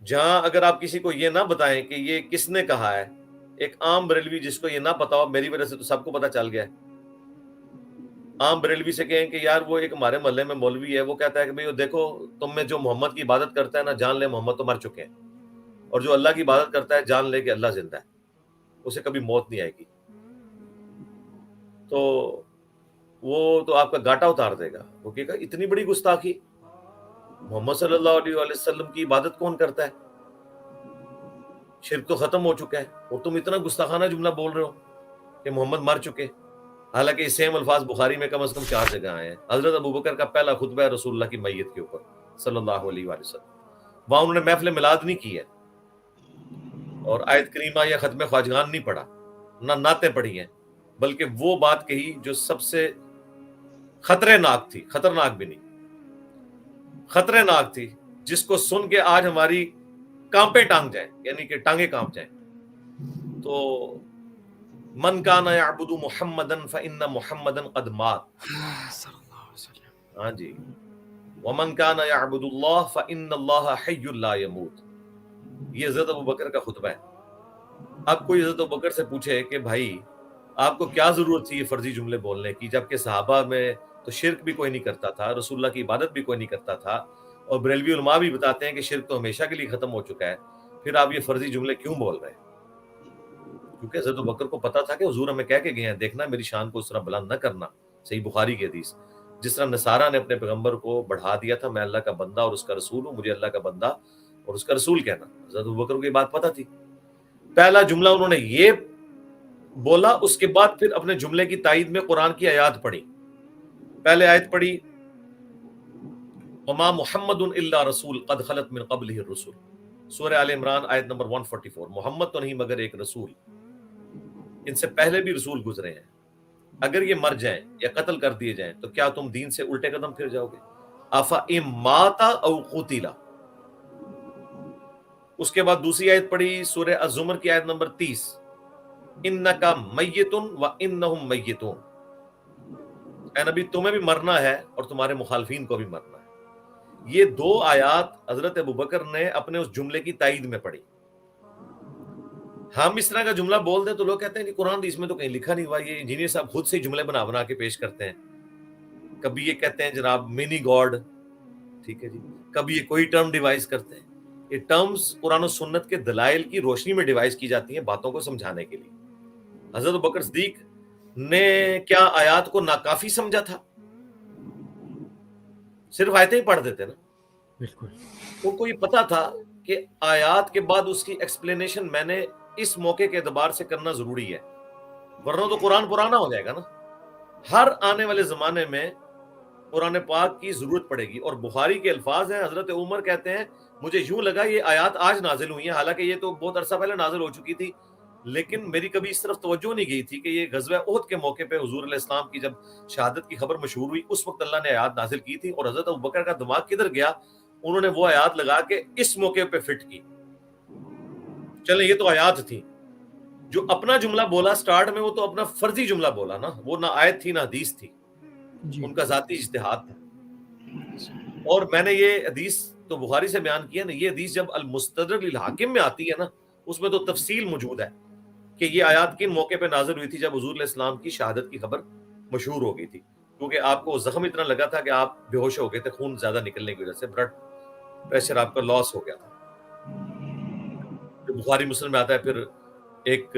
جہاں اگر آپ کسی کو یہ نہ بتائیں کہ یہ کس نے کہا ہے، ایک عام بریلوی جس کو یہ نہ پتا ہو، میری وجہ سے تو سب کو پتا چل گیا ہے، عام بریلوی سے کہیں کہ یار وہ ایک ہمارے محلے میں مولوی ہے، وہ کہتا ہے کہ بھئی دیکھو تم میں جو محمد کی عبادت کرتا ہے نا، جان لے محمد تو مر چکے ہیں، اور جو اللہ کی عبادت کرتا ہے جان لے کہ اللہ زندہ ہے، اسے کبھی موت نہیں آئے گی، تو وہ تو آپ کا گاٹا اتار دے گا، وہ کہے گا اتنی بڑی گستاخی، محمد صلی اللہ علیہ وآلہ وسلم کی عبادت کون کرتا ہے، شرک تو ختم ہو چکا ہے، اور تم اتنا گستاخانہ جملہ بول رہے ہو کہ محمد مر چکے، حالانکہ یہ سیم الفاظ بخاری میں کم از کم 4 جگہ آئے ہیں۔ حضرت ابوبکر کا پہلا خطبہ ہے رسول اللہ کی میت کے اوپر صلی اللہ علیہ وآلہ وسلم، وہاں انہوں نے محفل میلاد نہیں کی ہے، اور آیت کریمہ یا ختم خواجگان نہیں پڑھا، نہ نعتیں پڑھی ہیں، بلکہ وہ بات کہی جو سب سے خطرناک تھی، خطرناک بھی نہیں، خطرناک تھی، جس کو سن کے آج ہماری کانپیں ٹانگ جائیں، یعنی کہ ٹانگیں کانپ جائیں۔ تو من کان یعبد محمدا فإن محمدا قد مات، صلی اللہ علیہ وسلم. ہاں جی، ومن کان یعبد اللہ فإن اللہ حی لا يموت، یہ حضرت ابوبکر کا خطبہ ہے۔ اب کوئی حضرت ابوبکر سے پوچھے کہ بھائی آپ کو کیا ضرورت تھی یہ فرضی جملے بولنے کی، جبکہ صحابہ میں تو شرک بھی کوئی نہیں کرتا تھا، رسول اللہ کی عبادت بھی کوئی نہیں کرتا تھا، اور بریلوی علماء بھی بتاتے ہیں کہ شرک تو ہمیشہ کے لیے ختم ہو چکا ہے، پھر آپ یہ فرضی جملے کیوں بول رہے ہیں؟ کیونکہ حضرت ابوبکر کو پتا تھا کہ حضور ہمیں کہہ کے گئے ہیں دیکھنا میری شان کو اس طرح بلند نہ کرنا، صحیح بخاری کی حدیث، جس طرح نصارہ نے اپنے پیغمبر کو بڑھا دیا تھا، میں اللہ کا بندہ اور اس کا رسول ہوں، مجھے اللہ کا بندہ اور اس کا رسول کہنا، حضرت ابوبکر کو یہ بات پتا تھی۔ پہلا جملہ انہوں نے یہ بولا، اس کے بعد پھر اپنے جملے کی تائید میں قرآن کی آیات پڑھی۔ پہلے آیت پڑھی وما محمد الا رسول قد خلت من قبلہ الرسل، سورہ آل عمران آیت نمبر 144، محمد تو نہیں مگر ایک رسول، ان سے پہلے بھی رسول گزرے ہیں، اگر یہ مر جائیں یا قتل کر دیے جائیں تو کیا تم دین سے الٹے قدم پھر جاؤ گے؟ افا ماتا او قتلا، اس کے بعد دوسری آیت پڑھی سورہ الزمر کی آیت نمبر 30، انکا میتن و انہم میتون، اے نبی تمہیں بھی مرنا ہے اور تمہارے مخالفین کو بھی مرنا ہے۔ یہ دو آیات حضرت ابوبکر نے اپنے اس جملے کی تائید میں پڑھی۔ ہم اس طرح کا جملہ بول دیں تو لوگ کہتے ہیں کہ قرآن اس میں تو کہیں لکھا نہیں ہوا، یہ انجینئر صاحب خود سے جملے بنا بنا کے پیش کرتے ہیں، کبھی یہ کہتے ہیں جناب منی گاڈ، ٹھیک ہے جی، کبھی یہ کوئی ٹرم ڈیوائز کرتے ہیں، یہ ٹرمز قرآن و سنت کے دلائل کی روشنی میں ڈیوائز کی جاتی ہیں باتوں کو سمجھانے کے لیے۔ حضرت ابوبکر صدیق نے کیا آیات کو ناکافی سمجھا تھا؟ صرف آیتیں ہی پڑھ دیتے نا، بالکل. ان کو یہ پتا تھا کہ آیات کے بعد اس کی ایکسپلینیشن میں نے اس موقع کے اعتبار سے کرنا ضروری ہے، ورنہ تو قرآن پرانا ہو جائے گا نا۔ ہر آنے والے زمانے میں قرآن پاک کی ضرورت پڑے گی، اور بخاری کے الفاظ ہیں، حضرت عمر کہتے ہیں مجھے یوں لگا یہ آیات آج نازل ہوئی ہیں، حالانکہ یہ تو بہت عرصہ پہلے نازل ہو چکی تھی، لیکن میری کبھی اس طرف توجہ نہیں گئی تھی کہ یہ غزوہ احد کے موقع پہ حضور علیہ السلام کی جب شہادت کی خبر مشہور ہوئی اس وقت اللہ نے آیات نازل کی تھی، اور حضرت ابوبکر کا دماغ کدھر گیا، انہوں نے وہ آیات لگا کے اس موقع پہ فٹ کی۔ چلیں یہ تو آیات تھی، جو اپنا جملہ بولا سٹارٹ میں وہ تو اپنا فرضی جملہ بولا نا، وہ نہ آیت تھی نہ حدیث تھی، جی. ان کا ذاتی اجتہاد تھا۔ اور میں نے یہ حدیث تو بخاری سے بیان کیا نا، یہ حدیث جب المستدرک للحاکم میں آتی ہے نا، اس میں تو تفصیل موجود ہے کہ یہ آیات کن موقع پہ نازل ہوئی تھی جب حضور علیہ السلام کی شہادت کی خبر مشہور ہو گئی تھی، کیونکہ آپ کو زخم اتنا لگا تھا کہ آپ بے ہوش ہو گئے تھے، خون زیادہ نکلنے کی وجہ سے بلڈ پریشر آپ کا لاس ہو گیا تھا۔ بخاری مسلم میں آتا ہے پھر ایک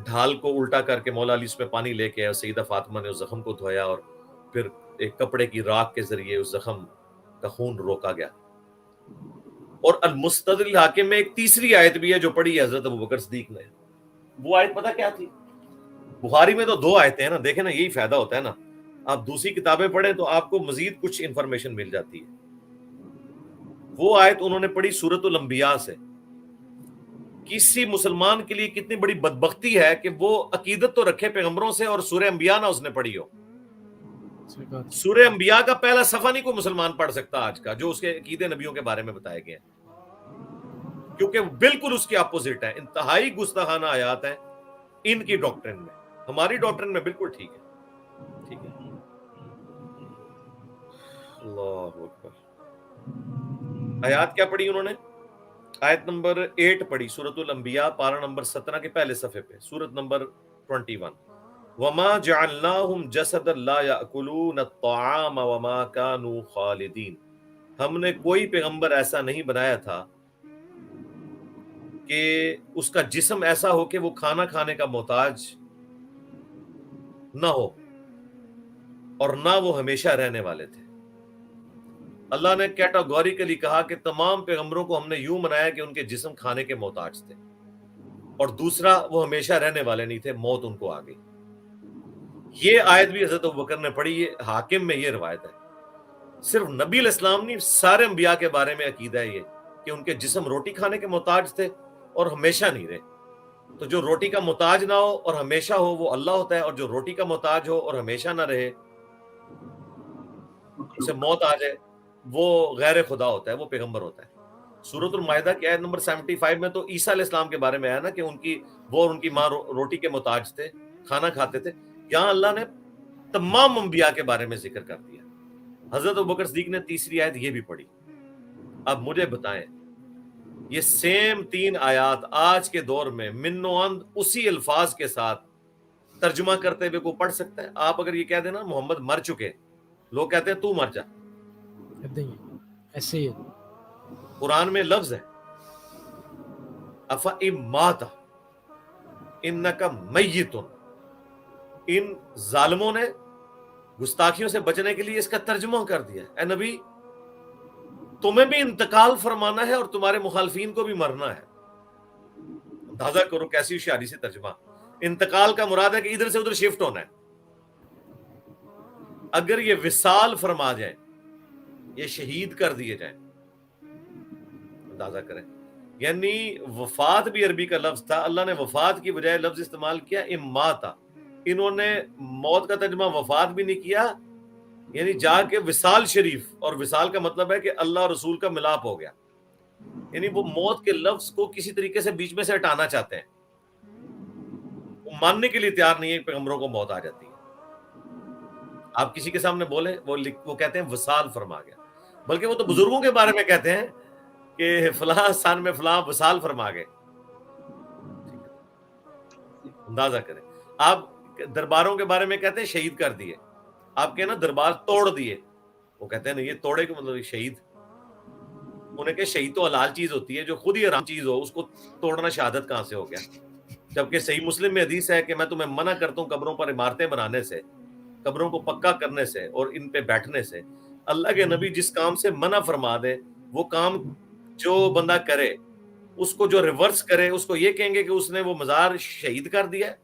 ڈھال کو الٹا کر کے مولا علی اس میں پانی لے کے سیدہ فاطمہ نے اس زخم کو دھویا، اور پھر ایک کپڑے کی راکھ کے ذریعے اس زخم کا خون روکا گیا۔ اور المستدرک الحاکم میں ایک تیسری آیت بھی ہے جو پڑھی ہے حضرت ابوبکر صدیق نے، وہ آیت پتہ کیا تھی؟ بخاری میں تو 2 آیتیں ہیں نا، دیکھیں نا یہی فائدہ ہوتا ہے نا، آپ دوسری کتابیں پڑھیں تو آپ کو مزید کچھ انفارمیشن مل جاتی ہے۔ وہ آیت انہوں نے پڑھی سورۃ الانبیاء سے۔ کسی مسلمان کے لیے کتنی بڑی بدبختی ہے کہ وہ عقیدت تو رکھے پیغمبروں سے اور سورہ انبیاء نہ اس نے پڑھی ہو۔ سورہ انبیاء کا پہلا صفحہ نہیں کوئی مسلمان پڑھ سکتا آج کا، جو اس کے عقیدے نبیوں کے بارے میں بتائے گئے ہیں، کیونکہ بالکل اس کی اپوزٹ ہے، انتہائی گستاخانہ آیات ہیں ان کی ڈاکٹرن میں، ہماری ڈاکٹرن میں بالکل ٹھیک ہے۔ ٹھیک ہے، اللہ اکبر۔ آیات کیا پڑھی انہوں نے؟ آیت نمبر 8 پڑھی سورۃ الانبیاء پارہ نمبر 17 کے پہلے صفحے پہ، سورۃ نمبر 21۔ وما جعلناہم جسدا لا یاکلون الطعام وما كانوا خالدین، ہم نے کوئی پیغمبر ایسا نہیں بنایا تھا کہ اس کا جسم ایسا ہو کہ وہ کھانا کھانے کا محتاج نہ ہو اور نہ وہ ہمیشہ رہنے والے تھے۔ اللہ نے کیٹاگوریکلی کہا کہ تمام پیغمبروں کو ہم نے یوں بنایا کہ ان کے جسم کھانے کے محتاج تھے، اور دوسرا وہ ہمیشہ رہنے والے نہیں تھے، موت ان کو آ گئی۔ یہ آیت بھی حضرت ابوبکر نے پڑھی، یہ حاکم میں یہ روایت ہے۔ صرف نبی علیہ السلام نہیں، سارے انبیاء کے بارے میں عقیدہ ہے یہ کہ ان کے جسم روٹی کھانے کے محتاج تھے اور ہمیشہ نہیں رہے۔ تو جو روٹی کا محتاج نہ ہو اور ہمیشہ ہو وہ اللہ ہوتا ہے، اور جو روٹی کا محتاج ہو اور ہمیشہ نہ رہے، اسے موت آ جائے، وہ غیر خدا ہوتا ہے، وہ پیغمبر ہوتا ہے۔ سورۃ المائدہ کی آیت نمبر 75 میں تو عیسیٰ علیہ السلام کے بارے میں آیا نا کہ وہ اور ان کی ماں روٹی کے محتاج تھے، کھانا کھاتے تھے۔ یہاں اللہ نے تمام انبیاء کے بارے میں ذکر کر دیا۔ حضرت ابوبکر صدیق نے تیسری آیت یہ بھی پڑھی۔ اب مجھے بتائیں، یہ سیم 3 آیات آج کے دور میں من و عند اسی الفاظ کے ساتھ ترجمہ کرتے ہوئے کوئی پڑھ سکتا ہے؟ آپ اگر یہ کہہ دیں نا محمد مر چکے، لوگ کہتے ہیں تو مر جا۔ ایسے ہی قرآن میں لفظ ہے افَإِن مَاتَ إِنَّكَ مَيِّتٌ۔ ان ظالموں نے گستاخیوں سے بچنے کے لیے اس کا ترجمہ کر دیا، اے نبی تمہیں بھی انتقال فرمانا ہے اور تمہارے مخالفین کو بھی مرنا ہے۔ اندازہ کرو کیسی ہوشیاری سے ترجمہ۔ انتقال کا مراد ہے کہ ادھر سے ادھر شفٹ ہونا ہے۔ اگر یہ وصال فرما جائیں، یہ شہید کر دیے جائیں، اندازہ کریں، یعنی وفات بھی عربی کا لفظ تھا، اللہ نے وفات کی بجائے لفظ استعمال کیا اماتا۔ انہوں نے موت کا ترجمہ وفات بھی نہیں کیا، یعنی جا کے وصال شریف، اور وصال کا مطلب ہے کہ اللہ اور رسول کا ملاپ ہو گیا، یعنی وہ موت کے لفظ کو کسی طریقے سے بیچ میں سے ہٹانا چاہتے ہیں، وہ ماننے کے لیے تیار نہیں ہے کہ پیغمبروں کو موت آ جاتی ہے۔ آپ کسی کے سامنے بولیں وہ کہتے ہیں وصال فرما گیا، بلکہ وہ تو بزرگوں کے بارے میں کہتے ہیں کہ فلاں سن میں فلاں وصال فرما گئے۔ اندازہ کریں، آپ درباروں کے بارے میں کہتے ہیں شہید کر دیے، آپ کہنا دربار توڑ دیے، وہ کہتے ہیں نہیں، یہ توڑے کا مطلب شہید۔ انہیں کہ شہید تو حلال چیز ہوتی ہے، جو خود ہی حرام چیز ہو اس کو توڑنا شہادت کہاں سے ہو گیا؟ جبکہ صحیح مسلم میں حدیث ہے کہ میں تمہیں منع کرتا ہوں قبروں پر عمارتیں بنانے سے، قبروں کو پکا کرنے سے اور ان پہ بیٹھنے سے۔ اللہ کے نبی جس کام سے منع فرما دے، وہ کام جو بندہ کرے، اس کو جو ریورس کرے، اس کو یہ کہیں گے کہ اس نے وہ مزار شہید کر دیا ہے۔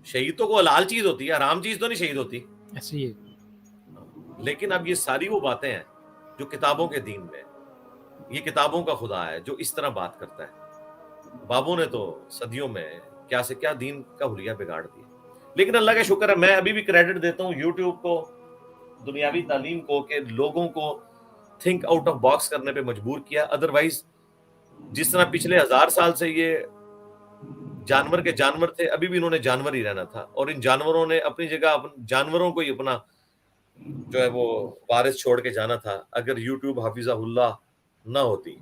شہید تو کوئی حلال چیز ہوتی ہے، حرام چیز تو نہیں شہید ہوتی۔ ایسے ہی لیکن اب یہ ساری وہ باتیں ہیں جو کتابوں کے دین میں، یہ کتابوں کا خدا ہے جو اس طرح بات کرتا ہے۔ بابوں نے تو صدیوں میں کیا سے کیا دین کا حلیہ بگاڑ دیا۔ لیکن اللہ کا شکر ہے، میں ابھی بھی کریڈٹ دیتا ہوں یوٹیوب کو، دنیاوی تعلیم کو، کہ لوگوں کو تھنک آؤٹ آف باکس کرنے پہ مجبور کیا۔ ادروائز جس طرح پچھلے 1000 سال سے یہ جانور کے جانور تھے، ابھی بھی انہوں نے جانور ہی رہنا تھا، اور ان جانوروں نے اپنی جگہ جانوروں کو ہی اپنا جو ہے وہ وارث چھوڑ کے جانا تھا، اگر یوٹیوب حافظہ اللہ نہ ہوتی۔